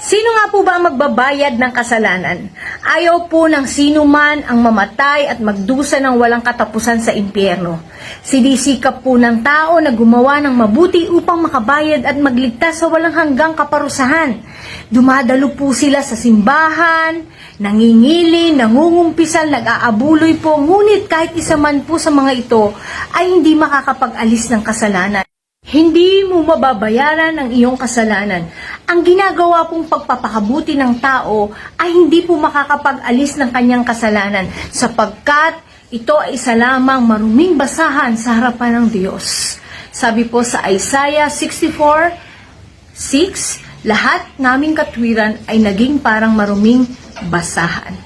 Sino nga po ba ang magbabayad ng kasalanan? Ayaw po ng sino man ang mamatay at magdusa ng walang katapusan sa impyerno. Sinisikap po ng tao na gumawa ng mabuti upang makabayad at magligtas sa walang hanggang kaparusahan. Dumadalo po sila sa simbahan, nangingili, nangungumpisal, nag-aabuloy po, ngunit kahit isa man po sa mga ito ay hindi makakapag-alis ng kasalanan. Hindi mo mababayaran ang iyong kasalanan. Ang ginagawa pong pagpapakabuti ng tao ay hindi po makakapag-alis ng kanyang kasalanan sapagkat ito ay isa lamang maruming basahan sa harapan ng Diyos. Sabi po sa Isaiah 64:6, lahat naming katwiran ay naging parang maruming basahan.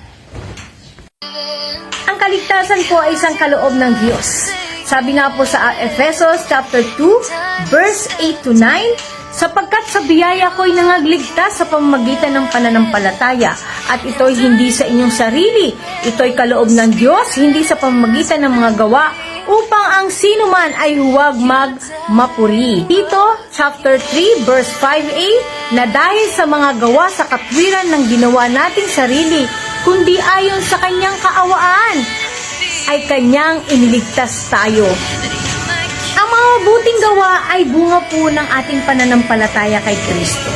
Ang kaligtasan po ay isang kaloob ng Diyos. Sabi nga po sa Efesos chapter 2, verse 8-9, sapagkat sa biyaya ko'y nangagligtas sa pamamagitan ng pananampalataya, at ito'y hindi sa inyong sarili, ito'y kaloob ng Diyos, hindi sa pamamagitan ng mga gawa, upang ang sino man ay huwag magmapuri. Tito chapter 3, verse 5a, na dahil sa mga gawa sa katwiran ng ginawa nating sarili, kundi ayon sa kanyang kaawaan, ay kanyang iniligtas tayo. Ang mga mabuting gawa ay bunga po ng ating pananampalataya kay Kristo.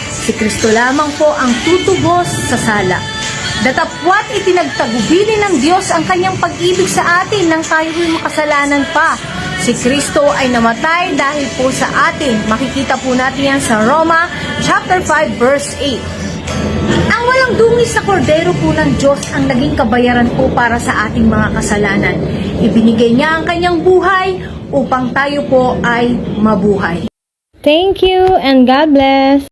Si Kristo lamang po ang tutubos sa sala. Datapwat itinagtagubili ng Diyos ang kanyang pag-ibig sa atin nang tayo'y makasalanan pa. Si Kristo ay namatay dahil po sa atin. Makikita po natin yan sa Roma chapter 5 verse 8. Ang walang dungis na kordero po ng Diyos ang naging kabayaran po para sa ating mga kasalanan. Ibinigay niya ang kanyang buhay upang tayo po ay mabuhay. Thank you and God bless.